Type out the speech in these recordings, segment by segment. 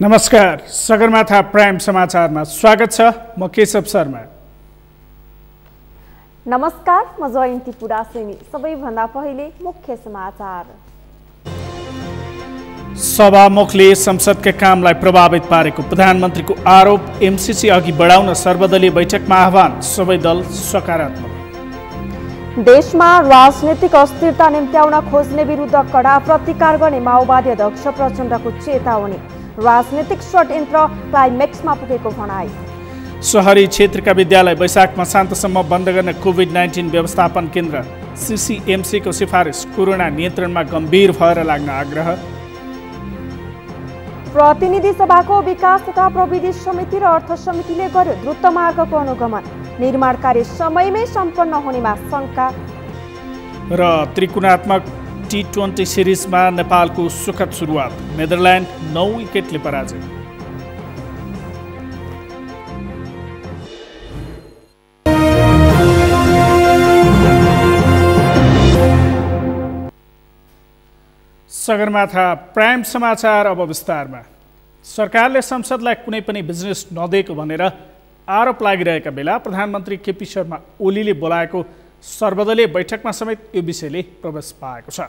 नमस्कार, सगरमाथा प्राइम समाचारमा स्वागत छ। म केशव शर्मा। नमस्कार, म जयन्ती पुडासेनी। सबैभन्दा पहिले मुख्य समाचार। सभामुखले संसदका कामलाई प्रभावित पारेको प्रधानमन्त्रीको आरोप। एमसीसी अघि बढाउन सर्वदलीय बैठकमा आह्वान। सबै दल सकारात्मक। देशमा राजनीतिक अस्थिरता निम्त्याउन खोज्ने विरुद्ध कडा प्रतिकार गर्ने माओवादी अध्यक्ष प्रचण्डको चेतावनी। राजनीतिक षड्यन्त्र क्लाइमेक्समा पुगेको भनाई। शहरी क्षेत्रका विद्यालय वैशाख मसान्तसम्म बन्द गर्ने कोभिड-19 व्यवस्थापन केन्द्र सीसीएमसीको सिफारिस। कोरोना नियन्त्रणमा गम्भीर भएर लाग्न आग्रह। प्रतिनिधि सभाको विकास तथा प्रविधि समिति र अर्थ समितिले गर्यो द्रुत मार्गको अनुगमन। निर्माण कार्य समयमै सम्पन्न हुनेमा शङ्का। र त्रिकोणात्मक T20 सिरिजमा नेपालको सुखद सुरुवात। नेदरल्यान्ड 9 विकेटले पराजय। सगरमाथा प्राइम समाचार अब विस्तारमा। सरकारले संसदलाई कुनै पनि बिजनेस नदिएको भनेर आरोप लागिरहेका बेला प्रधानमन्त्री केपी शर्मा ओलीले बोलाएको सर्वदलीय बैठकमा समेत यो विषयले प्रवेश पाएको छ।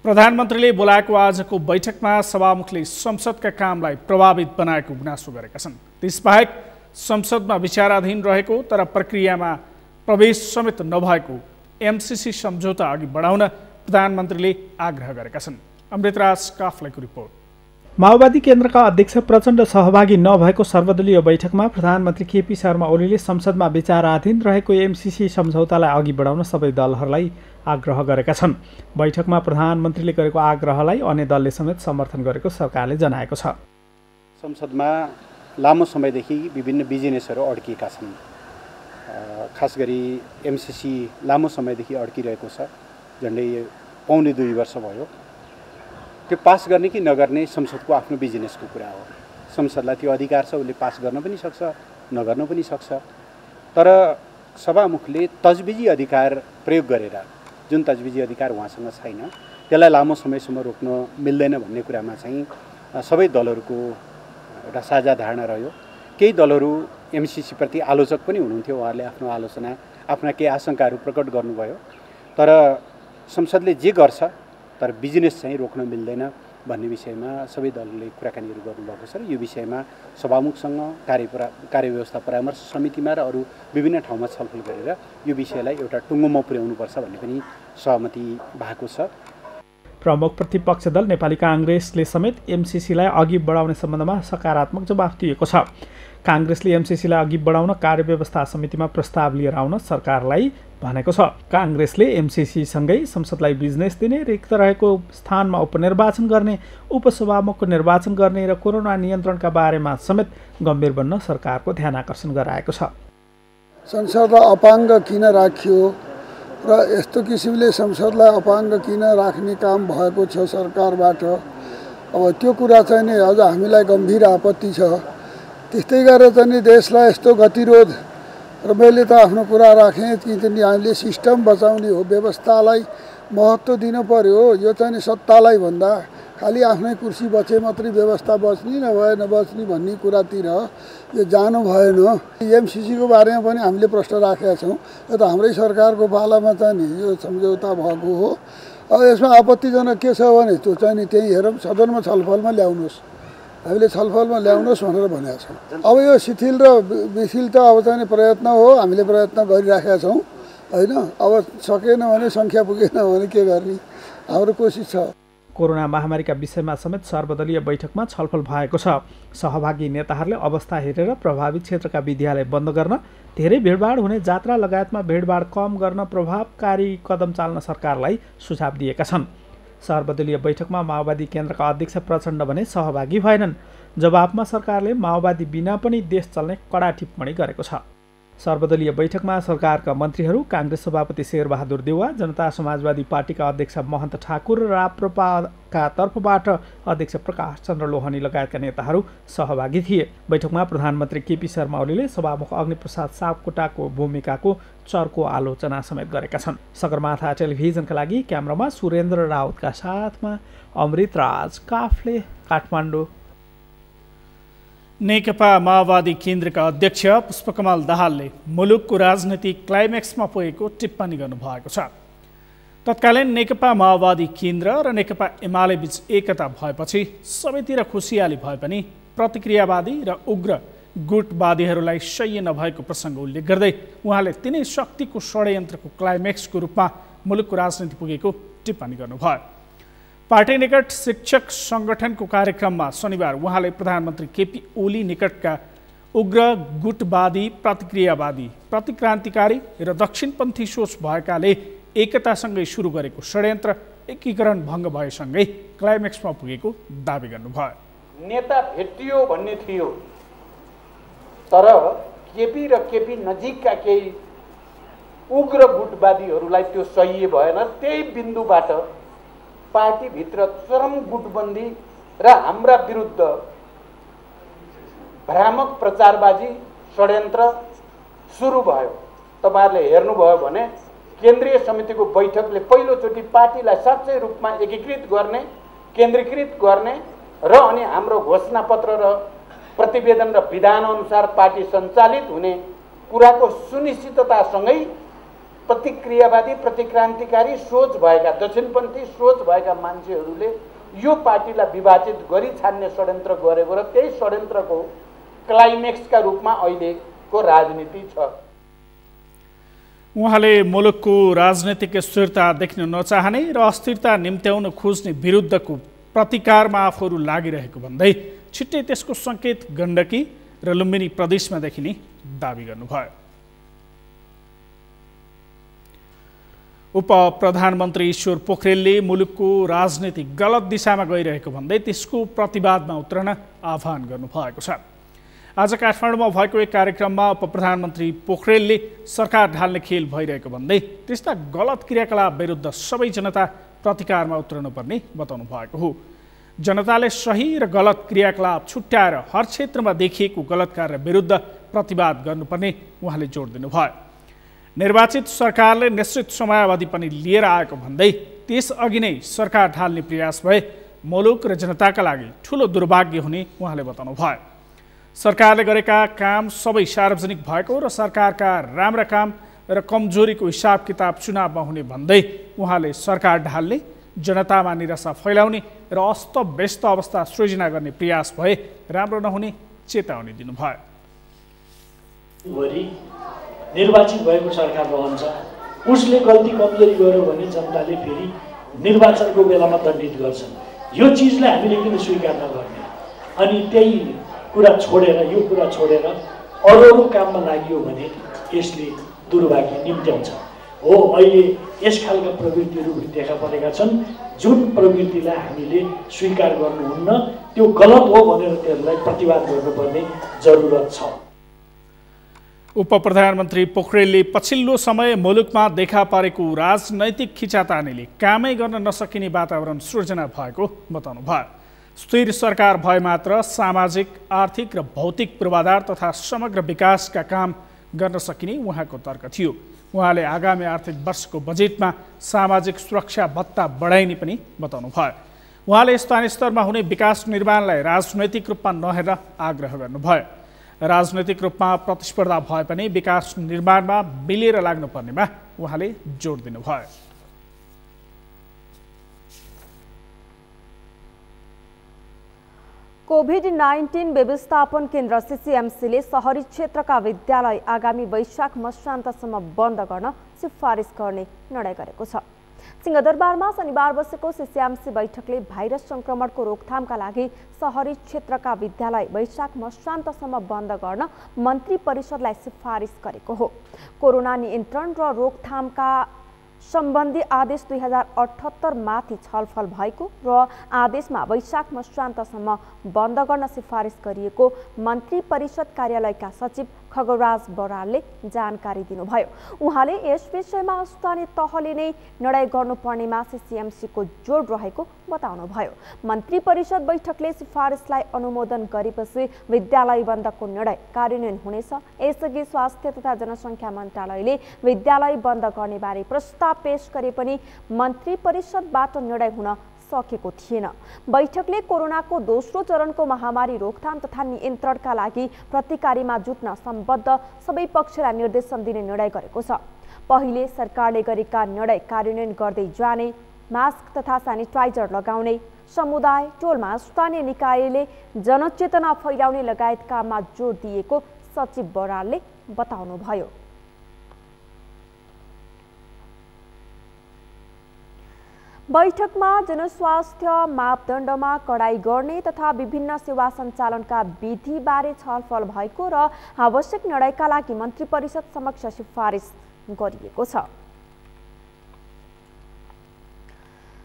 प्रधानमन्त्रीले बोलाएको आजको बैठकमा सभामुखले संसदका कामलाई प्रभावित बनाएको गुनासो गरेका छन्। त्यसबाहेक संसदमा विचाराधीन रहेको तर प्रक्रियामा प्रवेश समेत नभएको एमसीसी सम्झौता अघि बढाउन प्रधानमन्त्रीले आग्रह गरेका छन्। अमृतराज काफलेको रिपोर्ट। माओवादी केन्द्रका अध्यक्ष प्रचण्ड सहभागी नभएको सर्वदलीय बैठकमा प्रधानमन्त्री केपी शर्मा ओलीले संसदमा विचाराधीन रहेको एमसीसी सम्झौतालाई अघि बढाउन सबै दलहरूलाई आग्रह गरेका छन्। बैठकमा प्रधानमन्त्रीले गरेको आग्रहलाई अन्य दलले समेत समर्थन गरेको सरकारले जनाएको छ। संसदमा लामो समयदेखि विभिन्न बिजनेसहरू अड्किएका छन्। खास गरी एमसीसी लामो समयदेखि अड्किरहेको छ। झन्डै पौने 2 वर्ष भयो। त्यो पास गर्ने कि नगर्ने संसदको आफ्नो बिजनेसको कुरा हो। संसदलाई त्यो अधिकार छ, उसले पास गर्न पनि सक्छ, नगर्न पनि सक्छ। तर सभामुखले तजविजी अधिकार प्रयोग गरेर, जुन तजविजी अधिकार उहाँसँग छैन, त्यसलाई लामो समयसम्म रोक्न मिल्दैन भन्ने कुरामा चाहिँ सबै दलहरूको एउटा साझा धारणा रह्यो। केही दलहरू एमसीसीप्रति आलोचक पनि हुनुहुन्थ्यो। उहाँहरूले आफ्नो आलोचना, आफ्ना केही आशंकाहरू प्रकट गर्नुभयो। तर संसदले जे गर्छ तर बिजनेस चाहिँ रोक्न मिल्दैन भन्ने विषयमा सबै दलले कुराकानीहरू गर्नुभएको छ। र यो विषयमा सभामुखसँग कार्यव्यवस्था परामर्श समितिमा र अरू विभिन्न ठाउँमा छलफल गरेर यो विषयलाई एउटा टुङ्गोमा पुर्याउनुपर्छ भन्ने पनि सहमति भएको छ। प्रमुख प्रतिपक्ष दल नेपाली काङ्ग्रेसले समेत एमसीसीलाई अघि बढाउने सम्बन्धमा सकारात्मक जवाफ दिएको छ। काङ्ग्रेसले एमसीसीलाई अघि बढाउन कार्यव्यवस्था समितिमा प्रस्ताव लिएर आउन सरकारलाई भनेको छ। काङ्ग्रेसले एमसीसीसँगै संसदलाई बिजनेस दिने, रिक्त रहेको स्थानमा उपनिर्वाचन गर्ने, उपसभामुखको निर्वाचन गर्ने र कोरोना नियन्त्रणका बारेमा समेत गम्भीर बन्न सरकारको ध्यान आकर्षण गराएको छ। संसदलाई अपाङ्ग किन राखियो र यस्तो किसिमले संसदलाई अपाङ्ग किन राख्ने काम भएको छ सरकारबाट, अब त्यो कुरा चाहिँ नि अझ हामीलाई गम्भीर आपत्ति छ। त्यस्तै गरेर चाहिँ देशलाई यस्तो गतिरोध, र मैले त आफ्नो कुरा राखेँ कि हामीले सिस्टम बचाउने हो, व्यवस्थालाई महत्त्व दिनु पर्यो। यो चाहिँ सत्तालाई भन्दा खालि आफ्नै कुर्सी बचे मात्रै व्यवस्था बच्ने नभए नबच्ने भन्ने कुरातिर यो जानु भएन। एमसीसीको बारेमा पनि हामीले प्रश्न राखेका छौँ। यो त हाम्रै सरकारको पालामा चाहिँ नि यो सम्झौता भएको हो। अब यसमा आपत्तिजनक के छ भने त्यो चाहिँ नि त्यही हेरौँ, सदनमा छलफलमा ल्याउनुहोस्, हामीले छलफलमा ल्याउनुहोस् भनेर भनेका छौँ। अब यो शिथिल र विशिल त अब चाहिँ प्रयत्न हो, हामीले प्रयत्न गरिराखेका छौँ होइन। अब सकेन भने, सङ्ख्या पुगेन भने के गर्ने, हाम्रो कोसिस छ। कोरोना महामारीका विषयमा समेत सर्वदलीय बैठकमा छलफल भएको छ। सहभागी नेताहरूले अवस्था हेरेर प्रभावित क्षेत्रका विद्यालय बन्द गर्न, धेरै भिडभाड हुने जात्रा लगायतमा भिडभाड कम गर्न प्रभावकारी कदम चाल्न सरकारलाई सुझाव दिएका छन्। सर्वदलीय बैठकमा माओवादी केन्द्रका अध्यक्ष प्रचण्ड भने सहभागी भएनन्। जवाफमा सरकारले माओवादी बिना पनि देश चल्ने कडा टिप्पणी गरेको छ। सर्वदलीय बैठकमा सरकारका मन्त्रीहरू, काङ्ग्रेस सभापति शेरबहादुर देउवा, जनता समाजवादी पार्टीका अध्यक्ष महन्त ठाकुर र राप्रपाका तर्फबाट अध्यक्ष प्रकाश चन्द्र लोहनी लगायतका नेताहरू सहभागी थिए। बैठकमा प्रधानमन्त्री केपी शर्मा ओलीले सभामुख अग्निप्रसाद सापकोटाको भूमिकाको चर्को आलोचना समेत गरेका छन्। सगरमाथा टेलिभिजनका लागि क्यामेरामा सुरेन्द्र राउतका साथमा अमृतराज काफले, काठमाडौँ। नेकपा माओवादी केन्द्रका अध्यक्ष पुष्पकमल दाहालले मुलुकको राजनीति क्लाइमेक्समा पुगेको टिप्पणी गर्नुभएको छ। तत्कालीन नेकपा माओवादी केन्द्र र नेकपा एमाले बीच एकता भएपछि सबैतिर खुसियाली भए पनि प्रतिक्रियावादी र उग्र गुटवादीहरूलाई सह्य नभएको प्रसङ्ग उल्लेख गर्दै उहाँले तिनै शक्तिको षड्यन्त्रको क्लाइमेक्सको रूपमा मुलुकको राजनीति पुगेको टिप्पणी गर्नुभयो। पार्टी निकट शिक्षक सङ्गठनको कार्यक्रममा शनिबार उहाँले प्रधानमन्त्री केपी ओली निकटका उग्र गुटवादी, प्रतिक्रियावादी, प्रतिक्रान्तिकारी र दक्षिणपन्थी सोच भएकाले एकतासँगै सुरु गरेको षड्यन्त्र एकीकरण भङ्ग भएसँगै क्लाइमेक्समा पुगेको दावी गर्नुभयो। नेता भेटियो भन्ने थियो, तर केपी र केपी नजिकका केही उग्र गुटवादीहरूलाई त्यो सह्य भएन। त्यही बिन्दुबाट पार्टीभित्र चरम गुटबन्दी र हाम्रा विरुद्ध भ्रामक प्रचारबाजी षड्यन्त्र सुरु भयो। तपाईहरुले हेर्नुभयो भने केन्द्रीय समितिको बैठकले पहिलोचोटि पार्टीलाई साँच्चै रूपमा एकीकृत गर्ने, केन्द्रीकृत गर्ने र अनि हाम्रो घोषणापत्र र प्रतिवेदन र विधान अनुसार पार्टी सञ्चालित हुने कुराको सुनिश्चिततासँगै प्रतिक्रियावादी, प्रतिक्रान्तिकारी सोच भएका, दक्षिणपन्थी सोच भएका मान्छेहरूले यो पार्टीलाई विभाजित गरी छाड्ने षड्यन्त्र गरेको र त्यही षड्यन्त्रको क्लाइमेक्सका रूपमा अहिलेको राजनीति छ। उहाँले मुलुकको राजनीतिक स्थिरता देख्न नचाहने र अस्थिरता निम्त्याउन खोज्ने विरुद्धको प्रतिकारमा आफूहरू लागिरहेको भन्दै छिट्टै त्यसको सङ्केत गण्डकी र लुम्बिनी प्रदेशमा देखिने दावी गर्नुभयो। उप प्रधानमन्त्री ईश्वर पोखरेलले मुलुकको राजनीति गलत दिशामा गइरहेको भन्दै त्यसको प्रतिवादमा उत्रन आह्वान गर्नुभएको छ। आज काठमाडौँमा भएको एक कार्यक्रममा उप प्रधानमन्त्री पोखरेलले सरकार ढाल्ने खेल भइरहेको भन्दै त्यस्ता गलत क्रियाकलाप विरुद्ध सबै जनता प्रतिकारमा उत्रनुपर्ने बताउनु भएको हो। जनताले सही र गलत क्रियाकलाप छुट्याएर हर क्षेत्रमा देखिएको गलत कार्य विरुद्ध प्रतिवाद गर्नुपर्ने उहाँले जोड दिनुभयो। निर्वाचित सरकारले निश्चित समयावधि पनि लिएर आएको भन्दै त्यसअघि नै सरकार ढाल्ने प्रयास भए मुलुक र जनताका लागि ठूलो दुर्भाग्य हुने उहाँले बताउनुभयो। सरकारले गरेका काम सबै सार्वजनिक भएको र सरकारका राम्रा काम र कमजोरीको हिसाब किताब चुनावमा हुने भन्दै उहाँले सरकार ढाल्ने, जनतामा निराशा फैलाउने र अस्तव्यस्त अवस्था सृजना गर्ने प्रयास भए राम्रो नहुने चेतावनी दिनुभयो। निर्वाचित भएको सरकार रहन्छ, उसले गल्ती कमजोरी गर्यो भने जनताले फेरि निर्वाचनको बेलामा दण्डित गर्छन्। यो चिजलाई हामीले किन स्वीकार नगर्ने? अनि त्यही कुरा छोडेर, यो कुरा छोडेर अरू काममा लाग्यो भने यसले दुर्भाग्य निम्त्याउँछ। हो, अहिले यस खालका प्रवृत्तिहरू देखा परेका छन् जुन प्रवृत्तिलाई हामीले स्वीकार गर्नुहुन्न, त्यो गलत हो भनेर त्यसलाई प्रतिवाद गर्नुपर्ने जरुरत छ। उप प्रधानमन्त्री पोखरेलले पछिल्लो समय मुलुकमा देखा परेको राजनैतिक खिचातानीले कामै गर्न नसकिने वातावरण सृजना भएको बताउनुभयो। स्थिर सरकार भए मात्र सामाजिक, आर्थिक र भौतिक पूर्वाधार तथा समग्र विकासका काम गर्न सकिने उहाँको तर्क थियो। उहाँले आगामी आर्थिक वर्षको बजेटमा सामाजिक सुरक्षा भत्ता बढाइने पनि बताउनुभयो। उहाँले स्थानीय स्तरमा हुने विकास निर्माणलाई राजनैतिक रूपमा नहेर्न आग्रह गर्नुभयो। राजनैतिक रूपमा प्रतिस्पर्धा भए पनि विकास निर्माणमा मिलेर लाग्नुपर्नेमा उहाँले जोड दिनुभयो। कोभिड-19 व्यवस्थापन केन्द्र सीसीएमसीले शहरी क्षेत्रका विद्यालय आगामी वैशाख मसान्तसम्म बन्द गर्न सिफारिस गर्ने निर्णय गरेको छ। सिंहदरबारमा शनिबार बसेको सीसीएमसी बैठकले भाइरस संक्रमणको रोकथामका लागि शहरी क्षेत्रका विद्यालय वैशाख मसान्तसम्म बन्द गर्न मन्त्री परिषदलाई सिफारिस गरेको हो। कोरोना नियन्त्रण र रोकथामका सम्बन्धी आदेश 2078 माथि छलफल भएको र आदेशमा वैशाख मसान्तसम्म बन्द गर्न सिफारिस गरिएको मन्त्री परिषद कार्यालयका सचिव खगराज बरालले जानकारी दिनुभयो। उहाँले यस विषयमा स्थानीय तहले नै निर्णय गर्नुपर्नेमा सीसीएमसीको जोड रहेको बताउनुभयो। मन्त्री परिषद बैठकले सिफारिसलाई अनुमोदन गरेपछि विद्यालय बन्दको निर्णय कार्यान्वयन हुनेछ। यसअघि स्वास्थ्य तथा जनसङ्ख्या मन्त्रालयले विद्यालय बन्द गर्ने बारे प्रस्ताव पेश गरे पनि मन्त्री परिषदबाट निर्णय हुन सकेको थिएन। बैठकले कोरोनाको दोस्रो चरणको महामारी रोकथाम तथा नियन्त्रणका लागि प्रतिकारीमा जुट्न सम्बद्ध सबै पक्षलाई निर्देशन दिने निर्णय गरेको छ। पहिले सरकारले गरेका निर्णय कार्यान्वयन गर्दै जाने, मास्क तथा सेनिटाइजर लगाउने, समुदाय टोलमा स्थानीय निकायले जनचेतना फैलाउने लगायत काममा जोड दिएको सचिव बरालले बताउनुभयो। बैठकमा जनस्वास्थ्य मापदण्डमा कडाई गर्ने तथा विभिन्न सेवा सञ्चालनका विधिबारे छलफल भएको र आवश्यक निर्णयका लागि मन्त्री परिषद समक्ष सिफारिस गरिएको छ।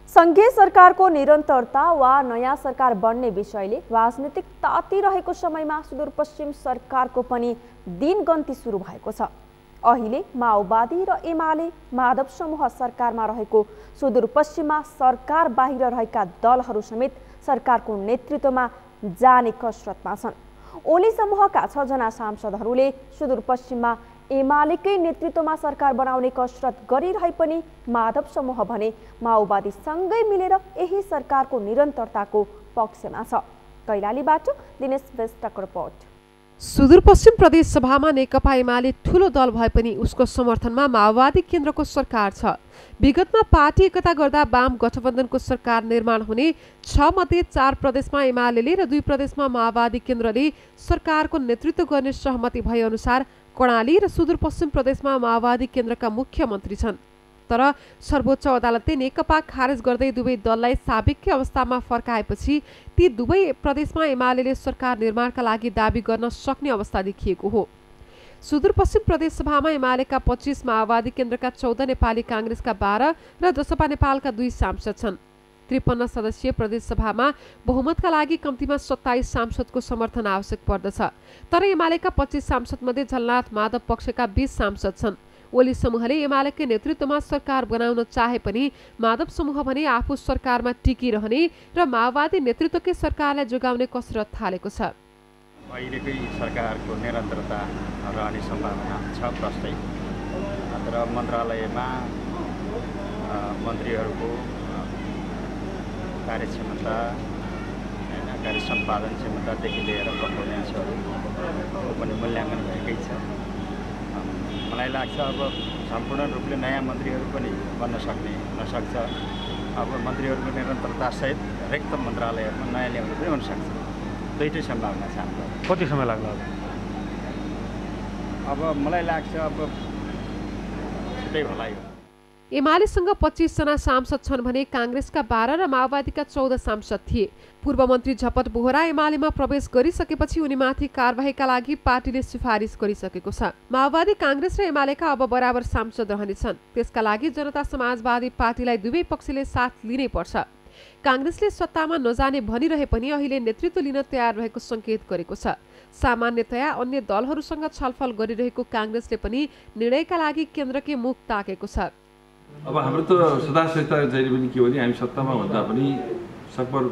संघीय सरकारको निरन्तरता वा नयाँ सरकार बन्ने विषयले राजनीतिक तातिरहेको समयमा सुदूरपश्चिम सरकारको पनि दिनगन्ती सुरु भएको छ। अहिले माओवादी र एमाले माधव समूह सरकारमा रहेको सुदूरपश्चिममा सरकार बाहिर रहेका दलहरू समेत सरकारको नेतृत्वमा जाने कसरतमा छन्। ओली समूहका 6 जना सांसदहरूले सुदूरपश्चिममा एमालेकै नेतृत्वमा सरकार बनाउने कसरत गरिरहे पनि माधव समूह भने माओवादीसँगै मिलेर यही सरकारको निरन्तरताको पक्षमा छ। कैलालीबाट दिनेश बेस्टको रिपोर्ट। सुदूरपश्चिम प्रदेश सभामा नेकपा एमाले ठूलो दल भए पनि उसको समर्थनमा माओवादी केन्द्रको सरकार छ। विगतमा पार्टी एकता गर्दा वाम गठबन्धनको सरकार निर्माण हुने 6 मध्ये 4 प्रदेशमा एमाले र 2 प्रदेशमा माओवादी केन्द्रले सरकारको नेतृत्व गर्ने सहमति भए अनुसार कर्णाली र सुदूरपश्चिम प्रदेशमा माओवादी केन्द्रका मुख्यमन्त्री छन्। तर सर्वोच्च अदालतले नेकपा खारेज गर्दै दुवै दललाई साबिक्य अवस्थामा फर्काएपछि ती दुवै प्रदेशमा एमाले सरकार निर्माणका लागि दाबी गर्न सक्ने अवस्था देखिएको हो। सुदूरपश्चिम प्रदेश सभामा एमालेका 25, माओवादी केन्द्रका 14, नेपाली काङ्ग्रेसका 12 र जसपा नेपालका 2 सांसद छन्। 53 सदस्यीय प्रदेश सभामा बहुमतका लागि कम्तीमा 27 सांसदको समर्थन आवश्यक पर्दछ। तर एमालेका 25 सांसद मध्ये झलनाथ माधव पक्षका 20 सांसद छन्। ओली समूहले एमालेकै नेतृत्वमा सरकार बनाउन चाहे पनि माधव समूह भने आफू सरकारमा टिकिरहने र माओवादी नेतृत्वकै सरकारलाई जोगाउने कसरत थालेको छ। अहिलेकै सरकारको निरन्तरता रहने सम्भावना छ प्रष्टै। तर मन्त्रालयमा मन्त्रीहरूको कार्यक्षमता, कार्य सम्पादन क्षमतादेखि लिएर पर्फर्मेन्सहरू पनि मूल्याङ्कन भएकै छ। मलाई लाग्छ अब सम्पूर्ण रूपले नयाँ मन्त्रीहरू पनि बन्न नसक्छ। अब मन्त्रीहरूको निरन्तरतासहित रिक्त मन्त्रालयहरूमा नयाँ ल्याउनु पनि हुनसक्छ। दुईटै सम्भावना छ। कति समय लाग्ला? अब मलाई लाग्छ अब छिटै होला यो। एमालेसँग 25 जना सांसद छन् भने काङ्ग्रेसका 12 र माओवादीका 14 सांसद थिए। पूर्व मन्त्री झपट बोहरा एमालेमा प्रवेश गरिसकेपछि उनीमाथि कारबाहीका लागि पार्टीले सिफारिस गरिसकेको छ। माओवादी, काङ्ग्रेस र एमालेका अब बराबर सांसद रहनेछन्। त्यसका लागि जनता समाजवादी पार्टीलाई दुवै पक्षले साथ लिनै पर्छ। काङ्ग्रेसले सत्तामा नजाने भनिरहे पनि अहिले नेतृत्व लिन तयार रहेको सङ्केत गरेको छ। सामान्यतया अन्य दलहरूसँग छलफल गरिरहेको काङ्ग्रेसले पनि निर्णयका लागि केन्द्रकै मुख ताकेको छ। अब हाम्रो त सदासहित जहिले पनि के हो भने हामी सत्तामा भन्दा पनि सकभर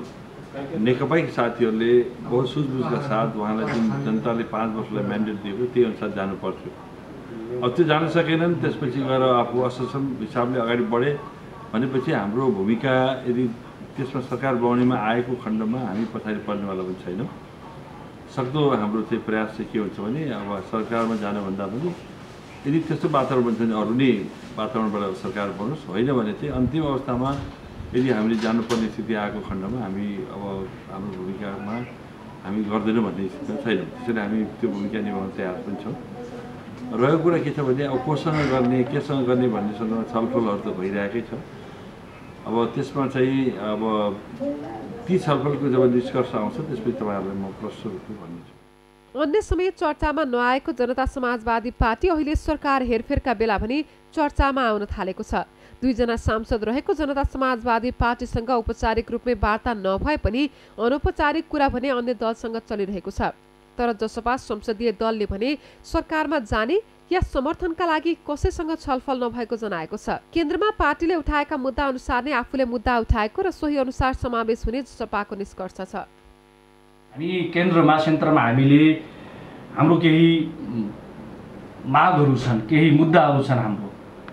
नेकपाकै साथीहरूले बहुत सुझबुझका साथ उहाँलाई जुन जनताले 5 वर्षलाई म्यान्डेट दिएको त्यही अनुसार जानुपर्थ्यो। अब त्यो जान सकेनन्। त्यसपछि गएर आफू असक्षम हिसाबले अगाडि बढे भनेपछि हाम्रो भूमिका यदि त्यसमा सरकार बनाउनेमा आएको खण्डमा हामी पछाडि पर्नेवाला पनि छैनौँ। सक्दो हाम्रो चाहिँ प्रयास चाहिँ के हुन्छ भने अब सरकारमा जानुभन्दा पनि यदि त्यस्तो वातावरण बन्छ भने अरू नै वातावरणबाट सरकार बनोस्, होइन भने चाहिँ अन्तिम अवस्थामा यदि हामीले जानुपर्ने स्थिति आएको खण्डमा हामी अब हाम्रो भूमिकामा हामी गर्दैनौँ भन्ने स्थितिमा छैनौँ। त्यसैले हामी त्यो भूमिका निभाउन तयार पनि छौँ। रहेको कुरा के छ भने अब कोसँग गर्ने, केसँग गर्ने भन्ने सन्दर्भमा छलफलहरू त भइरहेकै छ। अब त्यसमा चाहिँ अब ती छलफलको जब निष्कर्ष आउँछ त्यसपछि तपाईँहरूलाई म प्रष्ट रूपले भन्नेछु। अन्य समय चर्चामा नआएको जनता समाजवादी पार्टी अहिले सरकार हेरफेरका बेला पनि चर्चामा आउन थालेको छ। 2 जना सांसद रहेको जनता समाजवादी पार्टीसँग औपचारिक रूपमै वार्ता नभए पनि अनौपचारिक कुरा भने अन्य दलसँग चलिरहेको छ। तर जसपा संसदीय दलले भने सरकारमा जाने या समर्थनका लागि कसैसँग छलफल नभएको जनाएको छ। केन्द्रमा पार्टीले उठाएका मुद्दा अनुसार नै आफूले मुद्दा उठाएको र सोही अनुसार समावेश हुने जसपाको निष्कर्ष छ। हामी केन्द्रमा सेन्टरमा हामीले हाम्रो केही मागहरू छन्, केही मुद्दाहरू छन् हाम्रो।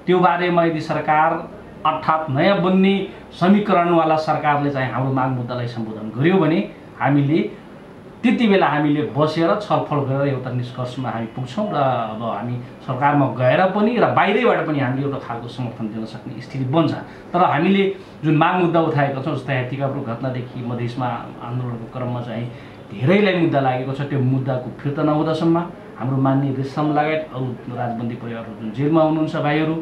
त्यो बारेमा यदि सरकार अर्थात् नयाँ बन्ने समीकरणवाला सरकारले चाहिँ हाम्रो माग मुद्दालाई सम्बोधन गर्यो भने हामीले त्यति बेला हामीले बसेर छलफल गरेर एउटा निष्कर्षमा हामी पुग्छौँ र अब हामी सरकारमा गएर पनि र बाहिरैबाट पनि हामीले एउटा खालको समर्थन दिन सक्ने स्थिति बन्छ। तर हामीले जुन माग मुद्दा उठाएका छौँ, जस्तै टिकापुर घटनादेखि मधेसमा आन्दोलनको क्रममा चाहिँ धेरैलाई मुद्दा लागेको छ, त्यो मुद्दाको फिर्ता नहुँदासम्म हाम्रो मान्य रेशम लगायत अरू राजबन्दी परिवारहरू जुन जेलमा हुनुहुन्छ भाइहरू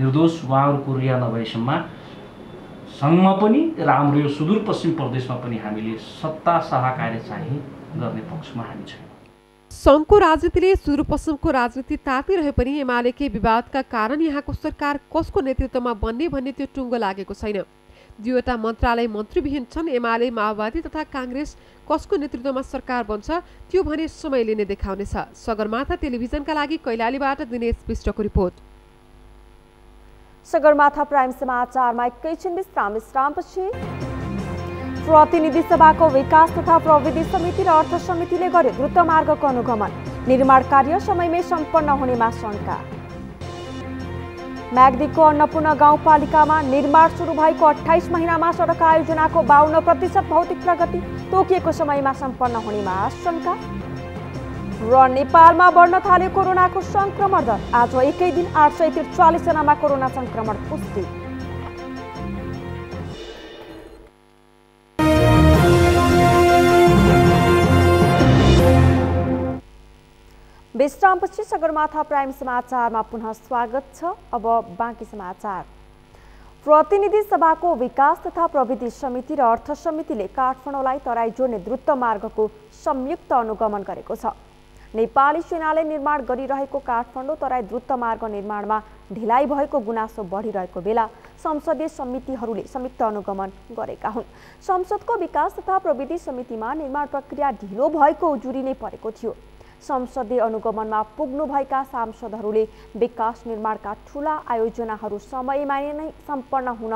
निर्दोष, उहाँहरूको रिहा नभएसम्म सङ्घमा पनि र हाम्रो यो सुदूरपश्चिम प्रदेशमा पनि हामीले सत्ता सहकार्य चाहिँ गर्ने पक्षमा हामी छौँ। सङ्घको राजनीतिले सुदूरपश्चिमको राजनीति तातिरहे पनि एमालेकै विवादका कारण यहाँको सरकार कसको नेतृत्वमा बन्ने भन्ने त्यो टुङ्गो लागेको छैन। दुईवटा मन्त्रालय मन्त्रीविहीन छन्। एमाले, माओवादी तथा काङ्ग्रेस कसको नेतृत्वमा सरकार बन्छ त्यो भने समयले नै देखाउनेछ। सगरमाथा टेलिभिजनका लागि कैलालीबाट दिनेश विष्टको रिपोर्ट। सगरमाथा प्राइम समाचारमा एकैछिन विश्रामपछि प्रतिनिधि सभाको विकास तथा प्रविधि समिति र अर्थ समितिले गर्यो द्रुत मार्गको अनुगमन। निर्माण कार्य समयमै सम्पन्न हुनेमा शंका। म्याग्दीको अन्नपूर्ण गाउँपालिकामा निर्माण सुरु भएको 28 महिनामा सडक आयोजनाको 52% भौतिक प्रगति, तोकिएको समयमा सम्पन्न हुनेमा आशंका। र नेपालमा बढ्न थाल्यो कोरोनाको संक्रमण दर। आज एकै दिन 843 जनामा कोरोना संक्रमण पुष्टि। विश्रामपछि सगरमाथा प्राइम समाचारमा पुनः स्वागत छ। अब बाँकी समाचार। प्रतिनिधि सभाको विकास तथा प्रविधि समिति र अर्थ समितिले काठमाडौँलाई तराई जोड्ने द्रुत मार्गको संयुक्त अनुगमन गरेको छ। नेपाली सेनाले निर्माण गरिरहेको काठमाडौँ तराई द्रुत मार्ग निर्माणमा ढिलाइ भएको गुनासो बढिरहेको बेला संसदीय समितिहरूले संयुक्त अनुगमन गरेका हुन्। संसदको विकास तथा प्रविधि समितिमा निर्माण प्रक्रिया ढिलो भएको उजुरी नै परेको थियो। संसदीय अनुगमनमा पुग्नुभएका सांसदहरूले विकास निर्माणका ठूला आयोजनाहरू समयमा नै सम्पन्न हुन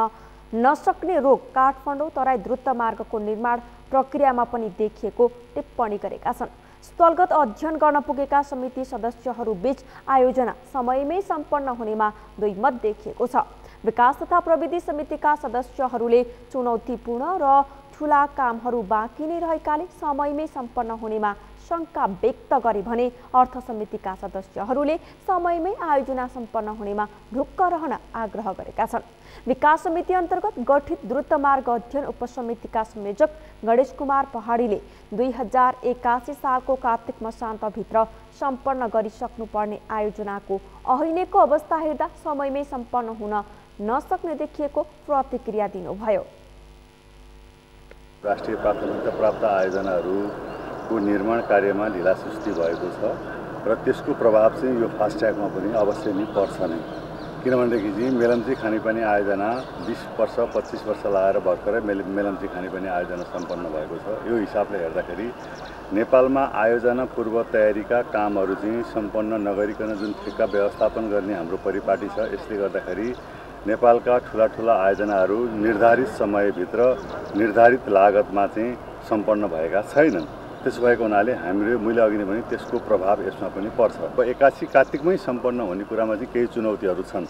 नसक्ने रोग काठमाडौँ तराई द्रुत मार्गको निर्माण प्रक्रियामा पनि देखिएको टिप्पणी गरेका छन्। स्थलगत अध्ययन गर्न पुगेका समिति सदस्यहरू बीच आयोजना समयमै सम्पन्न हुनेमा दुईमत देखिएको छ। विकास तथा प्रविधि समितिका सदस्यहरूले चुनौतीपूर्ण र ठूला कामहरू बाँकी नै रहेकाले समयमै सम्पन्न हुनेमा शंका व्यक्त गरे भने अर्थ समितिका सदस्यहरूले समयमै आयोजना सम्पन्न हुनेमा ढुक्क रहन आग्रह गरेका छन्। विकास समिति अन्तर्गत गठित द्रुत मार्ग अध्ययन उपसमितिका संयोजक गणेश कुमार पहाडीले 2081 सालको कार्तिक मसान्तभित्र सम्पन्न गरिसक्नुपर्ने आयोजनाको अहिलेको अवस्था हेर्दा समयमै सम्पन्न हुन नसक्ने देखिएको प्रतिक्रिया दिनुभयो। राष्ट्रिय प्राथमिकता प्राप्त आयोजनाहरूको निर्माण कार्यमा ढिलासुस्ती भएको छ र त्यसको प्रभाव चाहिँ यो फास्ट्यागमा पनि अवश्य नै पर्छ नै। किनभनेदेखि चाहिँ मेलम्ची खानेपानी आयोजना 20 वर्ष 25 वर्ष लगाएर भर्खरै मेलम्ची खानेपानी आयोजना सम्पन्न भएको छ। यो हिसाबले हेर्दाखेरि नेपालमा आयोजना पूर्व तयारीका कामहरू चाहिँ सम्पन्न नगरिकन जुन ठेक्का व्यवस्थापन गर्ने हाम्रो परिपाटी छ, यसले गर्दाखेरि नेपालका ठुला आयोजनाहरू निर्धारित समयभित्र निर्धारित लागतमा चाहिँ सम्पन्न भएका छैनन्। त्यसो भएको हुनाले हामीले मैले अघि नै भने त्यसको प्रभाव यसमा पनि पर्छ। 81 कार्तिकमै सम्पन्न हुने कुरामा चाहिँ केही चुनौतीहरू छन्।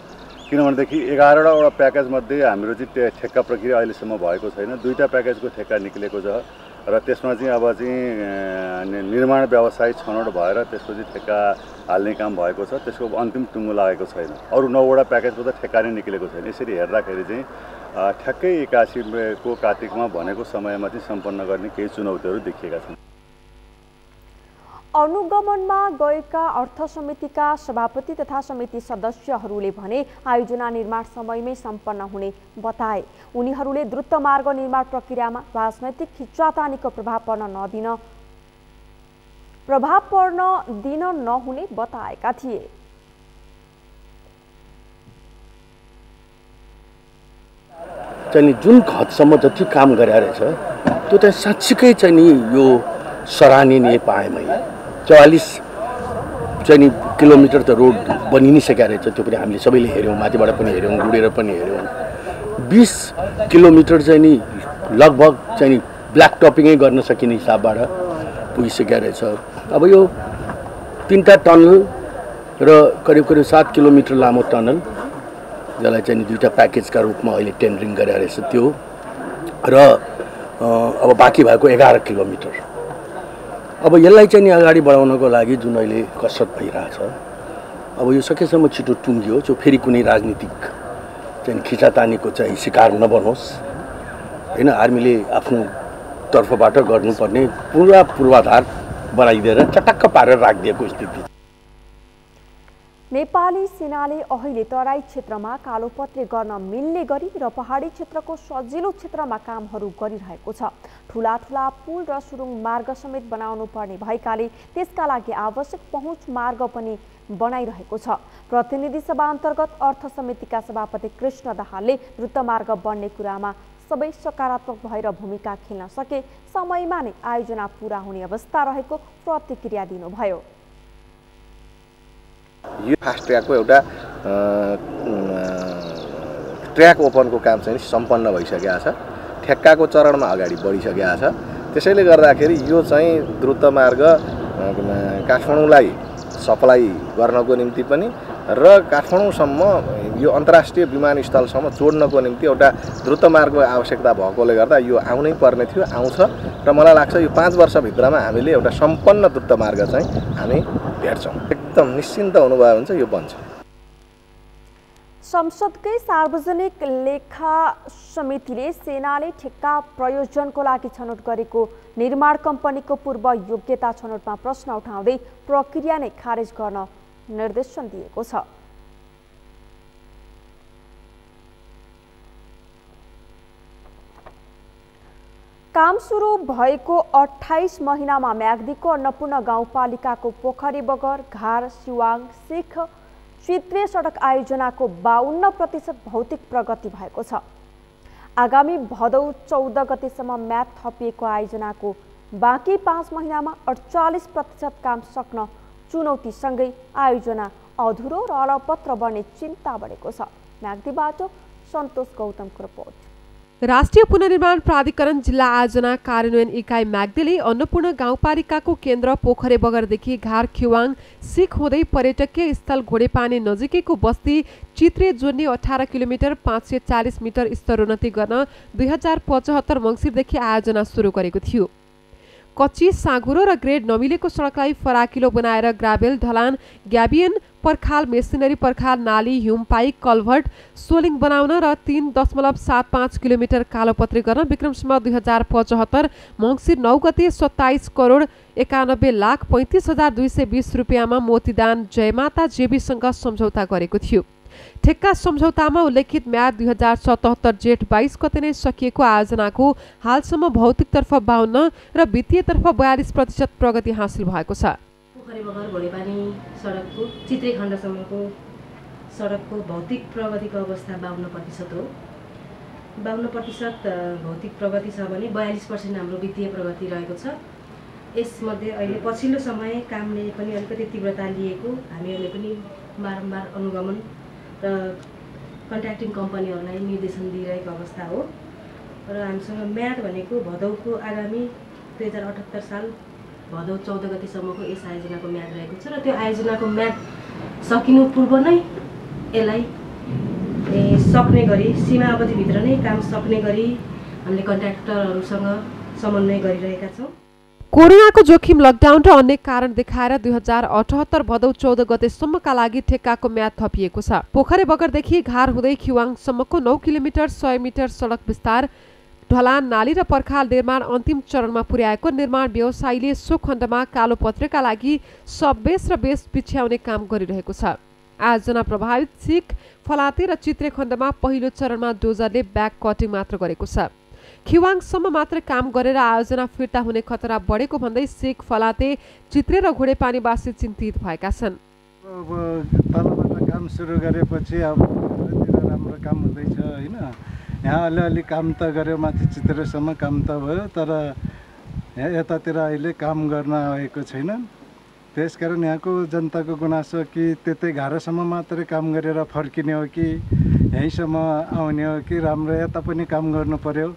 किनभनेदेखि 11वटा प्याकेजमध्ये हाम्रो चाहिँ ठेक्का प्रक्रिया अहिलेसम्म भएको छैन। 2टा प्याकेजको ठेक्का निक्लेको छ र त्यसमा चाहिँ अब चाहिँ निर्माण व्यवसाय छनौट भएर त्यसपछि ठेक्का हाल्ने काम भएको छ। त्यसको अन्तिम टुङ्गो लागेको छैन। अरू 9वटा प्याकेजको त ठेक्का नै निक्लेको छैन। यसरी हेर्दाखेरि चाहिँ ठ्याक्कै 81 को कार्तिकमा भनेको समयमा चाहिँ सम्पन्न गर्ने केही चुनौतीहरू देखिएका छन्। अनुगमनमा गएका अर्थ समितिका सभापति तथा समिति सदस्यहरूले भने आयोजना निर्माण समयमै सम्पन्न हुने बताए। उनीहरूले द्रुत मार्ग निर्माण प्रक्रियामा राजनैतिक खिच्चातानीको प्रभाव पर्न दिन नहुने बताएका थिए। चाहिँ जुन हदसम्म जति काम गरेर रहेछ त्यो चाहिँ साँच्चीकै चाहिँ नि यो सराहनीय पाएँ मैले। 44 चाहिँ किलोमिटर त रोड बनि नै सकेको रहेछ। त्यो पनि हामीले सबैले हेऱ्यौँ, माथिबाट पनि हेऱ्यौँ, गुडेर पनि हेऱ्यौँ। 20 किलोमिटर चाहिँ नि लगभग चाहिँ नि ब्ल्याक टपिङै गर्न सकिने हिसाबबाट पुगिसकेको रहेछ। अब यो 3टा टनल र करिब 7 किलोमिटर लामो टनल जसलाई चाहिँ दुईवटा प्याकेजका रूपमा अहिले टेन्डरिङ गरेर रहेछ त्यो र अब बाँकी भएको 11 किलोमिटर। अब यसलाई चाहिँ अगाडि बढाउनको लागि जुन अहिले कसरत भइरहेछ, अब यो सकेसम्म छिटो टुङ्गियो, जो फेरि कुनै राजनीतिक चाहिँ खिचातानीको चाहिँ शिकार नबनोस् हैन। आर्मीले आफ्नो तर्फबाट गर्नुपर्ने पुरा पूर्वाधार बनाइदिएर चटक्क पारेर राखिदिएको स्थिति। नेपाली सेनाले अहिले तराई क्षेत्रमा कालोपत्रे गर्न मिल्ने गरी र पहाडी क्षेत्रको सजिलो क्षेत्रमा कामहरू गरिरहेको छ। ठूला ठूला पुल र सुरुङ मार्ग समेत बनाउनु पर्ने भएकाले त्यसका लागि आवश्यक पहुँच मार्ग पनि बनाइरहेको छ। प्रतिनिधि सभा अन्तर्गत अर्थ समितिका सभापति कृष्ण दाहालले द्रुत मार्ग बन्ने कुरामा सबै सकारात्मक भएर भूमिका खेल्न सके समयमा नै आयोजना पूरा हुने अवस्था रहेको प्रतिक्रिया दिनुभयो। यो फास्ट ट्र्याकको एउटा ट्र्याक ओपनको काम चाहिँ सम्पन्न भइसकेको छ, ठेक्काको चरणमा अगाडि बढिसकेको छ। त्यसैले गर्दाखेरि यो चाहिँ द्रुत मार्ग काठमाडौँलाई सप्लाई गर्नको निम्ति पनि र काठमाडौँसम्म यो अन्तर्राष्ट्रिय विमानस्थलसम्म जोड्नको निम्ति एउटा द्रुत मार्गको आवश्यकता भएकोले गर्दा यो आउनै पर्ने थियो, आउँछ र मलाई लाग्छ यो 5 वर्षभित्रमा हामीले एउटा सम्पन्न द्रुत मार्ग चाहिँ हामी भेट्छौँ। एकदम निश्चिन्त हुनुभयो हुन्छ, यो बन्छ। संसदकै सार्वजनिक लेखा समितिले सेनाले ठेक्का प्रयोजनको लागि छनौट गरेको निर्माण कम्पनीको पूर्व योग्यता छनौटमा प्रश्न उठाउँदै प्रक्रिया नै खारेज गर्न निर्देशन दिएको छ। काम सुरु भएको 28 महिनामा म्याग्दीको अन्नपूर्ण गाउँपालिकाको पोखरी बगर, घार, सिवाङ, सिख, चित्रे सडक आयोजनाको 52% भौतिक प्रगति भएको छ। आगामी भदौ 14 गतेसम्म म्याद थपिएको आयोजनाको बाँकी 5 महिनामा 48% काम सक्न चुनौतीसँगै आयोजना अधुरो र अलपत्र बन्ने चिन्ता बढेको छ। म्याग्दीबाट सन्तोष गौतमको रिपोर्ट। राष्ट्रिय पुनर्निर्माण प्राधिकरण जिल्ला आयोजना कार्यान्वयन इकाइ म्याग्दीले अन्नपूर्ण गाउँपालिकाको केन्द्र पोखरे बगरदेखि घार, खिवाङ, सिख हुँदै पर्यटकीय स्थल घोडेपानी नजिकैको बस्ती चित्रे जोड्ने 18 किलोमिटर 540 मिटर स्तरोन्नति गर्न 2075 मङ्सिरदेखि आयोजना सुरु गरेको थियो। कच्ची, साँघुरो र ग्रेड नमिलेको सडकलाई फराकिलो बनाएर ग्राभेल, ढलान, ग्याबियन, पर्खाल, मेसिनरी पर्खाल, नाली, ह्युम पाइप, कल्भर्ट, सोलिङ बनाउन र 3.75 किलोमिटर कालोपत्री गर्न विक्रमसम्म 2075 मङ्सिर 9 गते 27 करोड 91 लाख 35,220 रुपियाँमा मोतीदान जयमाता जेबीसँग सम्झौता गरेको थियो। ठेक्का सम्झौतामा उल्लेखित म्याद 2077 जेठ 22 गते नै सकिएको आयोजनाको हालसम्म भौतिकतर्फ 52 र वित्तीयतर्फ 42% प्रगति हासिल भएको छ। पोखरे बगर घोडेपानी सडकको चित्रे खण्डसम्मको सडकको भौतिक प्रगतिको अवस्था 52% हो। 52% भौतिक प्रगति छ भने 42% हाम्रो वित्तीय प्रगति रहेको छ। यसमध्ये अहिले पछिल्लो समय कामले पनि अलिकति तीव्रता लिएको, हामीहरूले पनि बारम्बार अनुगमन र कन्ट्र्याक्टिङ कम्पनीहरूलाई निर्देशन दिइरहेको अवस्था हो। र हामीसँग म्याद भनेको भदौको आगामी 2078 साल भदौ 14 गतिसम्मको यस आयोजनाको म्याद रहेको छ र त्यो आयोजनाको म्याद सकिनु पूर्व नै यसलाई सक्ने गरी सीमा अवधिभित्र नै काम सक्ने गरी हामीले कन्ट्र्याक्टरहरूसँग समन्वय गरिरहेका छौँ। कोरोनाको जोखिम, लकडाउन र अन्य कारण देखाएर 2078 भदौ 14 गतेसम्मका लागि ठेक्काको म्याद थपिएको छ। पोखरे बगरदेखि घार हुँदै खिवाङसम्मको 9 किलोमिटर 100 मिटर सडक विस्तार, ढलान, नाली र पर्खाल निर्माण अन्तिम चरणमा पुर्याएको निर्माण व्यवसायीले सो खण्डमा कालोपत्रेका लागि सबबेस र बेस बिछ्याउने काम गरिरहेको छ। आयोजना प्रभावित सिख, फलाते र चित्रे खण्डमा पहिलो चरणमा डोजरले ब्याक कटिङ मात्र गरेको छ। खिवाङसम्म मात्र काम गरेर आयोजना फिर्ता हुने खतरा बढेको भन्दै सिख, फलाते, चित्रे र घोडेपानीवासी चिन्तित भएका छन्। तलबाट काम सुरु गरेपछि अब राम्रो काम हुँदैछ होइन। यहाँ अलिअलि काम त गऱ्यो, माथि चित्रेसम्म काम त भयो, तर यतातिर अहिले काम गर्न आएको छैन। त्यसकारण यहाँको जनताको गुनासो कि त्यतै घारसम्म मात्रै काम गरेर फर्किने हो कि यहीँसम्म आउने हो कि राम्रो यता पनि काम गर्नु पर्यो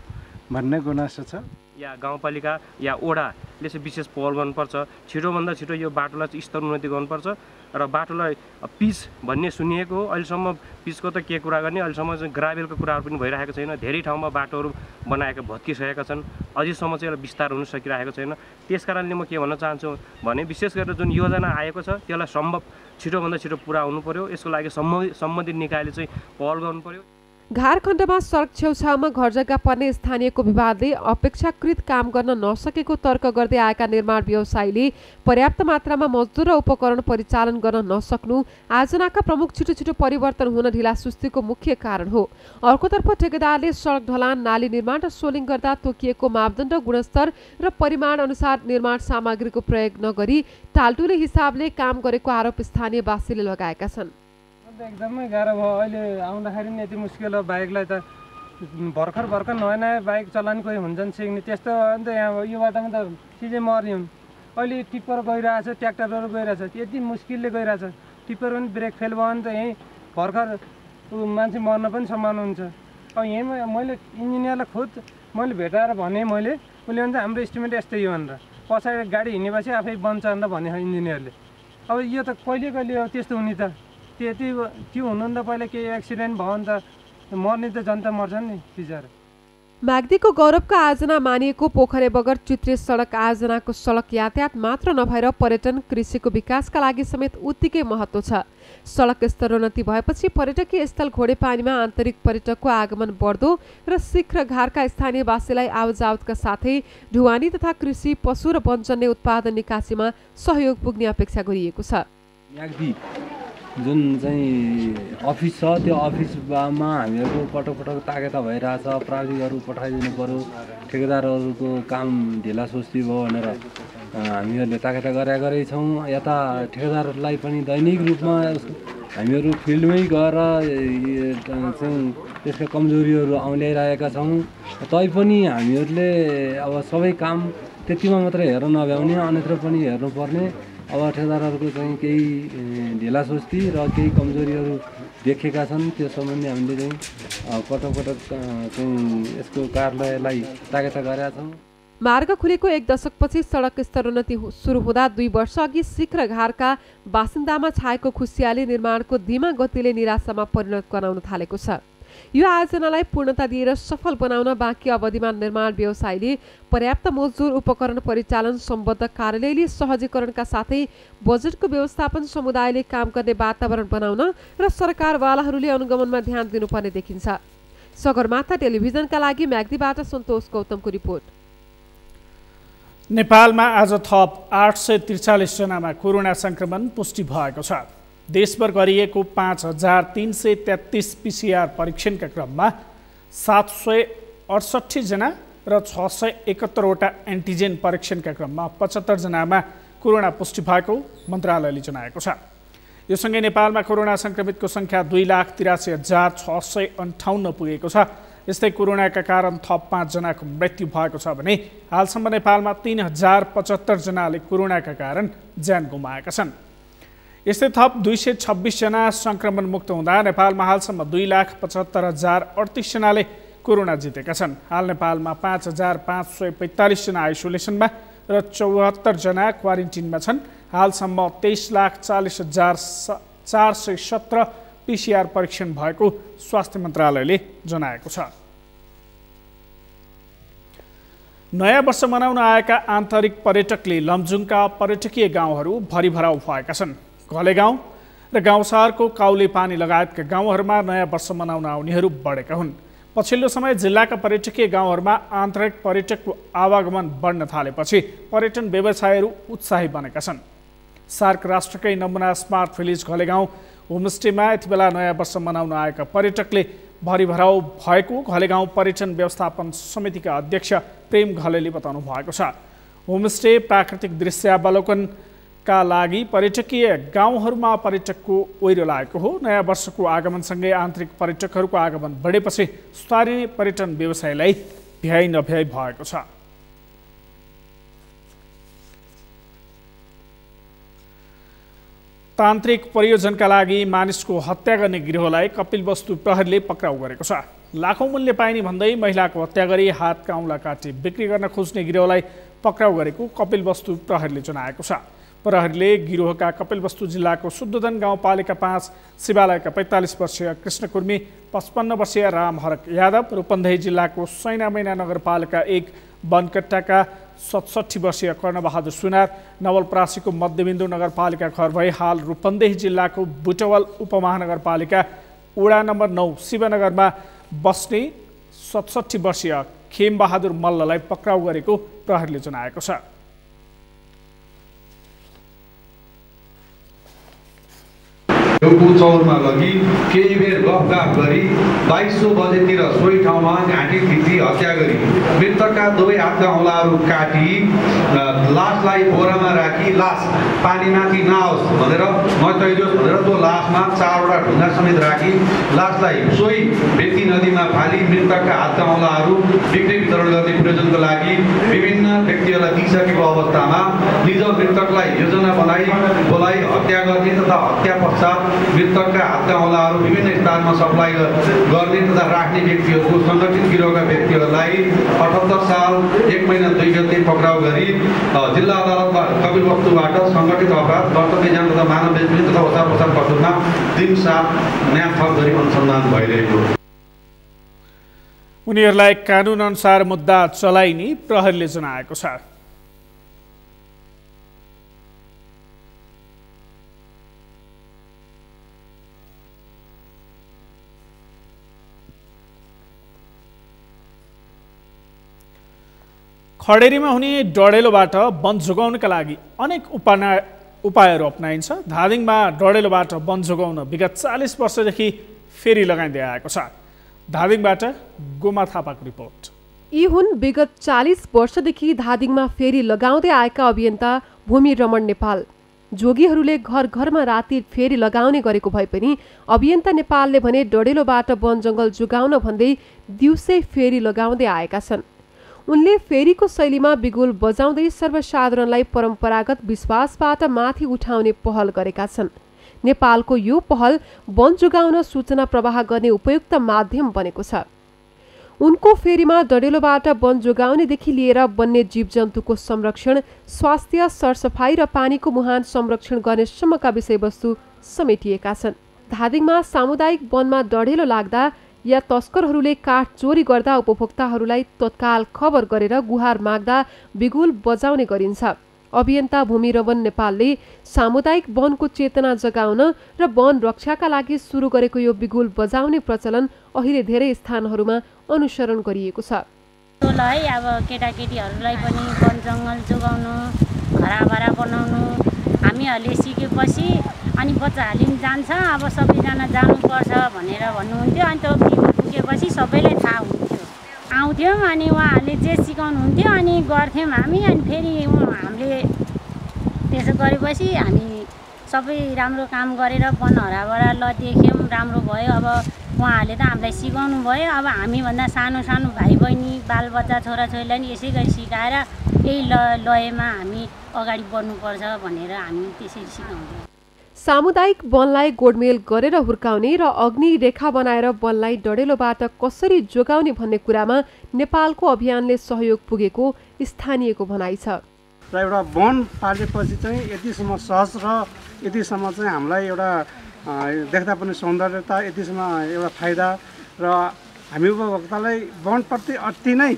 भन्ने गुनासो छ। या गाउँपालिका या ओडाले चाहिँ विशेष पहल गर्नुपर्छ, छिटोभन्दा छिटो यो बाटोलाई चाहिँ स्तर उन्नति गर्नुपर्छ र बाटोलाई पिच भन्ने सुनिएको हो। अहिलेसम्म पिचको त के कुरा गर्ने, अहिलेसम्म चाहिँ ग्राभेलको कुराहरू पनि भइरहेको छैन। धेरै ठाउँमा बाटोहरू बनाएका भत्किसकेका छन्, अझैसम्म चाहिँ एउटा विस्तार हुन सकिरहेको छैन। त्यस कारणले म के भन्न चाहन्छु भने विशेष गरेर जुन योजना आएको छ त्यसलाई सम्भव छिटोभन्दा छिटो पुरा हुनु पर्यो। यसको लागि सम्बन्धित निकायले चाहिँ पहल गर्नु पर्यो। झारखण्डमा सडक छेउछाउमा घरजग्गा पर्ने स्थानीयको विवादले अपेक्षाकृत काम गर्न नसकेको तर्क गर्दै आएका निर्माण व्यवसायीले पर्याप्त मात्रामा मजदुर र उपकरण परिचालन गर्न नसक्नु आयोजनाका प्रमुख छिटो छिटो परिवर्तन हुन ढिलासुस्तीको मुख्य कारण हो। अर्कोतर्फ ठेकेदारले सडक ढलान, नाली निर्माण र सोलिङ गर्दा तोकिएको मापदण्ड, गुणस्तर र परिमाण अनुसार निर्माण सामग्रीको प्रयोग नगरी टालटुले हिसाबले काम गरेको आरोप स्थानीयवासीले लगाएका छन्। एकदमै गाह्रो भयो। अहिले आउँदाखेरि नि यति मुस्किल हो। बाइकलाई त भर्खर नयाँ नयाँ बाइक चलाउने कोही हुन्छन् सिक्ने, त्यस्तो अन्त यहाँ यो बाटोमा त चिजै मर्ने हुन्। अहिले टिप्पर गइरहेछ, ट्र्याक्टरहरू गइरहेछ, यति मुस्किलले गइरहेछ। टिप्पर पनि ब्रेक फेल भयो भने त यहीँ भर्खर मान्छे मर्न पनि सम्भावना हुन्छ। अब यहीँ मैले इन्जिनियरलाई खुद मैले भेटाएर भने, उसले भन्छ हाम्रो इस्टिमेट यस्तै हो भनेर। पछाडि गाडी हिँडेपछि आफै बन्छ भनेर भने इन्जिनियरले। अब यो त कहिले हो त्यस्तो हुने त? त्यो हुनु नि त पहिला केही एक्सिडेन्ट भयो भने त मर्ने त जनता मर्छन् नि बिचारा। म्याग्दीको गौरवका आयोजना मानिएको पोखरे बगर चित्रे सडक आयोजनाको सडक यातायात मात्र नभएर पर्यटन, कृषिको विकासका लागि समेत उत्तिकै महत्त्व छ। सडक स्तरोन्नति भएपछि पर्यटकीय स्थल घोडेपानीमा आन्तरिक पर्यटकको आगमन बढ्दो र शीघ्र घारका स्थानीयवासीलाई आवजावतका साथै ढुवानी तथा कृषि, पशु र वनजन्य उत्पादन निकासीमा सहयोग पुग्ने अपेक्षा गरिएको छ। म्याग्दी जुन चाहिँ अफिस छ त्यो अफिसमा हामीहरूको पटक ताकेता भइरहेछ। प्राविधिकहरू पठाइदिनु पर्यो, ठेकेदारहरूको काम ढिलासुस्ती भयो भनेर हामीहरूले ताकेता गरेकै छौँ। यता ठेकेदारहरूलाई पनि दैनिक रूपमा हामीहरू फिल्डमै गएर चाहिँ त्यसका कमजोरीहरू औँल्याइरहेका छौँ। तैपनि हामीहरूले अब सबै काम त्यतिमा मात्रै हेर्न नभ्याउने, अन्यत्र पनि हेर्नुपर्ने। अब ठेकेदारहरूको चाहिँ केही ढिलासुस्ती र केही कमजोरीहरू देखेका छन्। त्यो सम्बन्धी हामीले चाहिँ पटक चाहिँ यसको कार्यालयलाई ताकेता गरेका छौँ। मार्ग खुलेको 1 दशकपछि सडक स्तरोन्नति सुरु हुँदा 2 वर्ष अघि शीघ्र घारका बासिन्दामा छाएको खुसियाली निर्माणको धीमा गतिले निराशामा परिणत गराउन थालेको छ। यो आयोजनालाई पूर्णता दिएर सफल बनाउन बाँकी अवधिमा निर्माण व्यवसायीले पर्याप्त मजदुर, उपकरण परिचालन, सम्बद्ध कार्यालयले सहजीकरणका साथै बजेटको व्यवस्थापन, समुदायले काम गर्ने वातावरण बनाउन र सरकारवालाहरूले अनुगमनमा ध्यान दिनुपर्ने देखिन्छ। सगरमाथा टेलिभिजनका लागि म्याग्दीबाट सन्तोष गौतमको रिपोर्ट। नेपालमा आज थप 843 जनामा कोरोना संक्रमण पुष्टि भएको छ। देशभर गरिएको 5333 पीसीआर परीक्षणका क्रममा 768 जना र 671वटा एन्टिजेन परीक्षणका क्रममा 75 जनामा कोरोना पुष्टि भएको मन्त्रालयले जनाएको छ। यो सँगै नेपालमा कोरोना संक्रमितको संख्या 2,83,658 पुगेको छ। यस्तै कोरोनाका कारण थप 5 जनाको मृत्यु भएको छ भने हालसम्म नेपालमा 3075 जनाले कोरोनाका कारण ज्यान गुमाएका छन्। यस्तै थप 226 जना संक्रमण मुक्त हुँदा नेपालमा हालसम्म 2,75,038 जनाले कोरोना जितेका छन्। हाल नेपालमा 5,545 जना आइसोलेसनमा र 74 जना क्वारेन्टिनमा छन्। हालसम्म 23,40,417 पीसीआर परीक्षण भएको स्वास्थ्य मन्त्रालयले जनाएको छ। नयाँ वर्ष मनाउन आएका आन्तरिक पर्यटकले लमजुङका पर्यटकीय गाउँहरू भरिभराउ भएका छन्। घले गाउँ र गाउँशहरको काउले पानी लगायतका गाउँहरूमा नयाँ वर्ष मनाउन आउनेहरू बढेका हुन्। पछिल्लो समय जिल्लाका पर्यटकीय गाउँहरूमा आन्तरिक पर्यटकको आवागमन बढ्न थालेपछि पर्यटन व्यवसायहरू उत्साही बनेका छन्। सार्क राष्ट्रकै नमुना स्मार्ट भिलेज घले गाउँ होमस्टेमा यति बेला नयाँ वर्ष मनाउन आएका पर्यटकले भरिभराउ भएको घले गाउँ पर्यटन व्यवस्थापन समितिका अध्यक्ष प्रेम घलेले बताउनु भएको छ। होमस्टे प्राकृतिक दृश्यावलोकनका लागि पर्यटकीय गाउँहरूमा पर्यटकको ओइरो लागेको हो। नयाँ वर्षको आगमनसँगै आन्तरिक पर्यटकहरूको आगमन बढेपछि स्थानीय पर्यटन व्यवसायलाई भ्याइ नभ्याइ भएको छ। तान्त्रिक प्रयोजनका लागि मानिसको हत्या गर्ने गिरोहलाई कपिलवस्तु प्रहरीले पक्राउ गरेको छ। लाखौं मूल्य पाइने भन्दै महिलाको हत्या गरी हातका औँला काटी बिक्री गर्न खोज्ने गिरोहलाई पक्राउ गरेको कपिलवस्तु प्रहरीले जनाएको छ। प्रहरीले गिरोहका कपिलवस्तु जिल्लाको शुद्धोधन गाउँपालिका 5 शिवालयका 45 वर्षीय कृष्ण कुर्मी, 55 वर्षीय रामहरक यादव, रूपन्देही जिल्लाको सैनामैना नगरपालिका 1 बनकट्टाका 67 वर्षीय कर्णबहादुर सुनार, नवलपरासीको मध्यबिन्दु नगरपालिका घर भई हाल रूपन्देही जिल्लाको बुटवल उपमहानगरपालिका वडा नम्बर 9 शिवनगरमा बस्ने 67 वर्षीय खेमबहादुर मल्ललाई पक्राउ गरेको प्रहरीले जनाएको छ। एउटा चौरमा लगी केही बेर गफगाफ गरी 2200 बजेतिर सोही ठाउँमा घाँटी भित्री हत्या गरी मृतकका दुवै हातका औँलाहरू काटी लासलाई बोरामा राखी लास पानीमाथि नआओस् भनेर नतैरियोस् भनेर त्यो लासमा 4वटा ढुङ्गा समेत राखी लासलाई सोही बेती नदीमा फाली मृतकका हातका औँलाहरू बिक्री वितरण गर्ने प्रयोजनको लागि विभिन्न व्यक्तिहरूलाई दिइसकेको अवस्थामा निज मृतकलाई योजना बोलाई हत्या गर्ने तथा हत्या पश्चात मृतकका हातका औँलाहरू विभिन्न स्थानमा सप्लाई गर्ने तथा राख्ने व्यक्तिहरूको सङ्गठित गिरोहका व्यक्तिहरूलाई 78 साल 1 महिना 2 गते पक्राउ गरी जिल्ला अदालतमा कपिलवस्तुबाट सङ्गठित अपराध दर्शक तथा मानव बेचबिखन तथा ओसार पसार प्रसुमा 3 साल न्याय थप गरी अनुसन्धान भइरहेको। उनीहरूलाई कानुन अनुसार मुद्दा चलाइने प्रहरीले जनाएको छ। खडेरीमा हुने डढेलोबाट वन जोगाउनका लागि अनेक उपायहरू अपनाइन्छ। धादिङमा डढेलोबाट वन जोगाउन विगत 40 वर्षदेखि फेरि लगाइँदै आएको छ। धादिङबाट गोमा थापाको रिपोर्ट। यी हुन् विगत 40 वर्षदेखि धादिङमा फेरि लगाउँदै आएका अभियन्ता भूमि रमण नेपाल। जोगीहरूले घर घरमा राति फेरि लगाउने गरेको भए पनि अभियन्ता नेपालले भने डढेलोबाट वन जङ्गल जोगाउन भन्दै दिउँसै फेरि लगाउँदै आएका छन्। उनले फेरीको शैलीमा बिगुल बजाउँदै सर्वसाधारणलाई परम्परागत विश्वासबाट माथि उठाउने पहल गरेका छन्। नेपालको यो पहल वन जोगाउन सूचना प्रवाह गर्ने उपयुक्त माध्यम बनेको छ। उनको फेरीमा डढेलोबाट वन जोगाउनेदेखि लिएर वन्य जीवजन्तुको संरक्षण, स्वास्थ्य, सरसफाई र पानीको मुहान संरक्षण गर्नेसम्मका विषयवस्तु समेटिएका छन्। धादिङमा सामुदायिक वनमा डढेलो लाग्दा या तस्करहरूले काठ चोरी गर्दा उपभोक्ताहरूलाई तत्काल खबर गरेर गुहार माग्दा बिगुल बजाउने गरिन्छ। अभियन्ता भूमि रमण नेपालले सामुदायिक वनको चेतना जगाउन र वन रक्षाका लागि सुरु गरेको यो बिगुल बजाउने प्रचलन अहिले धेरै स्थानहरूमा अनुसरण गरिएको छ। अब केटाकेटीहरूलाई पनि वन जङ्गल जोगाउनु, हराभरा बनाउनु हामीहरूले सिकेपछि अनि बच्चाहरूले पनि जान्छ, अब सबैजना जानुपर्छ भनेर भन्नुहुन्थ्यो। अनि त्यो बिगुल पुगेपछि सबैलाई थाहा हुन्थ्यो, आउँथ्यौँ अनि उहाँहरूले जे सिकाउनुहुन्थ्यो अनि गर्थ्यौँ हामी। अनि फेरि हामीले त्यसो गरेपछि हामी सबै राम्रो काम गरेर वन हराभरा देख्यौँ, राम्रो भयो। अब उहाँहरूले त हामीलाई सिकाउनु भयो। अब हामीभन्दा सानो सानो भाइ बहिनी बालबच्चा छोराछोरीलाई पनि यसै गरी सिकाएर यही लयमा हामी अगाडि बढ्नुपर्छ भनेर हामी त्यसरी सिकाउँछौँ। सामुदायिक वनलाई गोडमेल गरेर हुर्काउने र अग्नि रेखा बनाएर वनलाई डढेलोबाट कसरी जोगाउने भन्ने कुरामा नेपालको अभियानले सहयोग पुगेको स्थानीयको भनाइ छ। र एउटा वन पालेपछि चाहिँ यतिसम्म सहज र यतिसम्म चाहिँ हामीलाई एउटा देख्दा पनि सौन्दर्यता, यतिसम्म एउटा फाइदा र हामी उपभोक्तालाई वनप्रति अति नै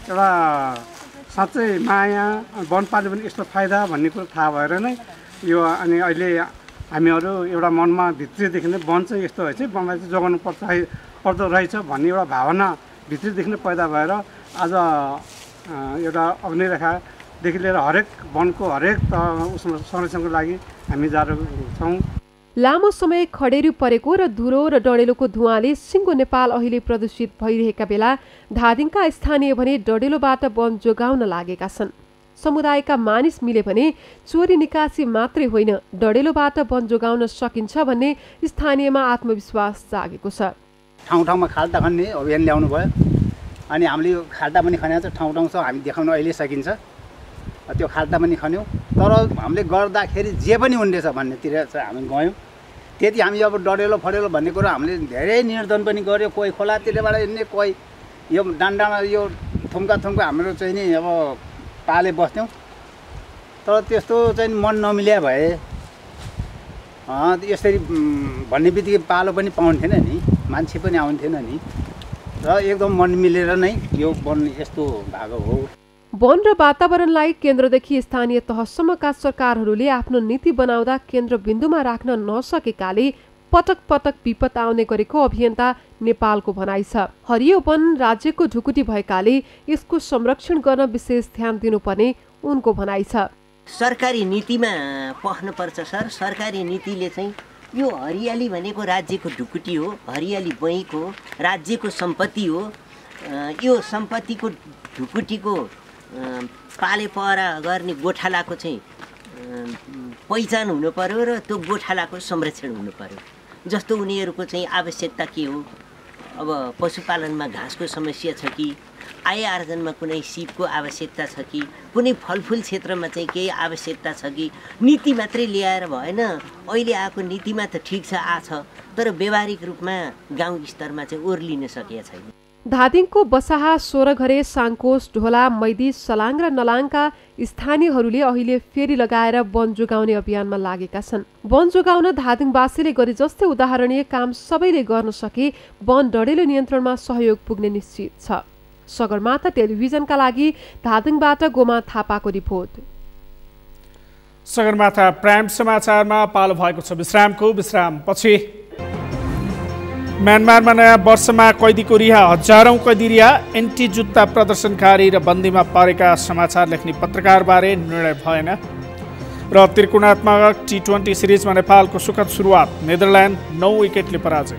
एउटा साँच्चै माया, वन पाले पनि यस्तो फाइदा भन्ने कुरो थाहा भएर नै यो अनि अहिले हामीहरू एउटा मनमा भित्रीदेखि नै वन चाहिँ यस्तो भएपछि वनलाई चाहिँ जोगाउनु पर्दो रहेछ भन्ने एउटा भावना भित्रीदेखि नै पैदा भएर आज एउटा अग्निरेखादेखि लिएर हरेक वनको हरेक उसमा संरक्षणको लागि हामी जारी छौँ। लामो समय खडेरी परेको र धुलो र डढेलोको धुवाँले सिङ्गो नेपाल अहिले प्रदूषित भइरहेका बेला धादिङका स्थानीय भने डढेलोबाट वन जोगाउन लागेका छन्। समुदायका मानिस मिले भने चोरी निकासी मात्रै होइन, डढेलोबाट वन जोगाउन सकिन्छ भन्ने स्थानीयमा आत्मविश्वास जागेको छ। ठाउँ ठाउँमा खाल्टा खन्ने अभियान ल्याउनु भयो अनि हामीले यो खाल्टा पनि खनेको छ, ठाउँ ठाउँ छ हामी देखाउन अहिले सकिन्छ। त्यो खाल्टा पनि खन्यौँ तर हामीले गर्दाखेरि जे पनि हुनेछ भन्नेतिर चाहिँ हामी गयौँ। त्यति हामी अब डढेलो फडेलो भन्ने कुरो हामीले धेरै निर्धन पनि गऱ्यो। कोही खोलातिरबाट हिँड्ने, कोही यो डाँडामा यो थुम्का हाम्रो चाहिँ नि अब पाले बस्थ्यौँ। तर त्यस्तो चाहिँ मन नमिल्या भए यसरी भन्ने बित्तिकै पालो पनि पाउँथेन नि, मान्छे पनि आउँथेन नि, र एकदम मन मिलेर नै यो वन यस्तो भएको हो। वन र वातावरणलाई केन्द्रदेखि स्थानीय तहसम्मका सरकारहरूले आफ्नो नीति बनाउँदा केन्द्रबिन्दुमा राख्न नसकेकाले पटक पटक विपद आउने गरेको अभियन्ता नेपालको भनाइ छ। हरियो वन राज्यको ढुकुटी भएकाले यसको संरक्षण गर्न विशेष ध्यान दिनुपर्ने उनको भनाइ छ। सरकारी नीतिमा पख्नुपर्छ सर। सरकारी नीतिले चाहिँ यो हरियाली भनेको राज्यको ढुकुटी हो, हरियाली बैँको राज्यको सम्पत्ति हो। यो सम्पत्तिको ढुकुटीको पाले पहरा गर्ने गोठालाको चाहिँ पहिचान हुनु पर्यो र त्यो गोठालाको संरक्षण हुनु पर्यो। जस्तो उनीहरूको चाहिँ आवश्यकता के हो, अब पशुपालनमा घाँसको समस्या छ कि, आय आर्जनमा कुनै सिपको आवश्यकता छ कि, कुनै फलफुल क्षेत्रमा चाहिँ केही आवश्यकता छ कि, नीति मात्रै ल्याएर भएन। अहिले आएको नीतिमा त ठिक छ आछ, तर व्यवहारिक रूपमा गाउँ स्तरमा चाहिँ ओर्लिन सकेको छैन। धादिङको बसाहा, सोरघरे, साङ्कोस, ढोला, मैदी, सलाङ र नलाङका स्थानीयहरूले अहिले फेरि लगाएर वन जोगाउने अभियानमा लागेका छन्। वन जोगाउन धादिङवासीले गरे जस्तै उदाहरणीय काम सबैले गर्न सके वन डढेलो नियन्त्रणमा सहयोग पुग्ने निश्चित छ। सगरमाथा टेलिभिजनका लागि धादिङबाट गोमा थापाको रिपोर्ट। सगरमाथा प्राइम समाचारमा पालो भएको छ विश्रामपछि। म्यानमारमा नयाँ वर्षमा कैदीको रिहा, हजारौं कैदी रिहा। एन्टी जुत्ता प्रदर्शनकारी र बन्दीमा परेका समाचार लेख्ने पत्रकारबारे निर्णय भएन। र त्रिकोणात्मक T20 सिरिजमा नेपालको सुखद सुरुवात, नेदरल्यान्ड 9 विकेटले पराजय।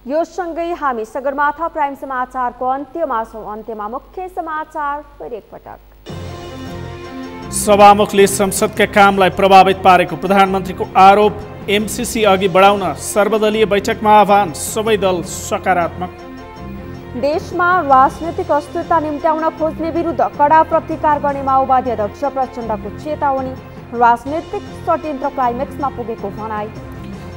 यो सँगै हामी सगरमाथा प्राइम समाचारको अन्त्यमा छौं। अन्त्यमा मुख्य समाचार फेरि एकपटक। सभामुखले संसदका कामलाई प्रभावित पारेको प्रधानमन्त्रीको आरोप। एमसीसी अघि बढाउन सर्वदलीय बैठकमा आह्वान, सबै दल सकारात्मक। देशमा राजनीतिक अस्थिरता निम्त्याउन खोज्ने विरुद्ध कडा प्रतिकार गर्ने माओवादी अध्यक्ष प्रचण्डको चेतावनी। राजनीतिक षड्यन्त्र क्लाइमेक्समा पुगेको भनाई।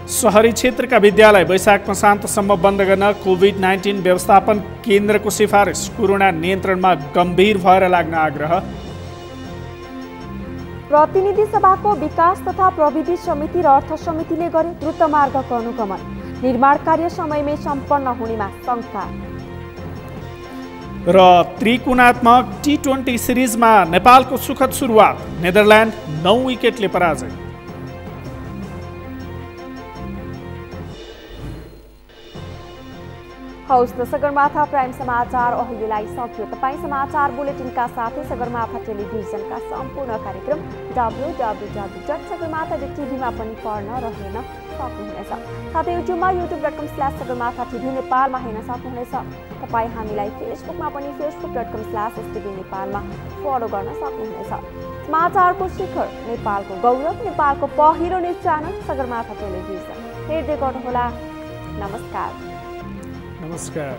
शहरी क्षेत्रका विद्यालय वैशाख मसान्तसम्म बन्द गर्न कोभिड-19 व्यवस्थापन केन्द्रको सिफारिस। कोरोना नियन्त्रणमा गम्भीर भएर लाग्न आग्रह। प्रतिनिधि सभाको विकास तथा प्रविधि समिति र अर्थ समितिले गरे द्रुत मार्गको अनुगमन। निर्माण कार्य समयमै सम्पन्न हुनेमा शंका। र त्रिकोणात्मक T20 सिरिजमा नेपालको सुखद सुरुवात, नेदरल्यान्ड 9 विकेटले पराजय। हौस् त सगरमाथा प्राइम समाचार अहिलेलाई सक्यो। तपाईँ समाचार बुलेटिनका साथै सगरमाथा टेलिभिजनका सम्पूर्ण कार्यक्रम www.sagarmatha.tv-मा पनि पढ्न र हेर्न सक्नुहुनेछ। साथै युट्युबमा youtube.com/sagarmatha.tv नेपालमा हेर्न सक्नुहुनेछ। तपाईँ हामीलाई फेसबुकमा पनि facebook.com/stv नेपालमा फलो गर्न सक्नुहुनेछ। समाचारको शिखर, नेपालको गौरव, नेपालको पहिलो न्युज च्यानल सगरमाथा टेलिभिजन हेर्दै गर्नुहोला। नमस्कार। नमस्कार।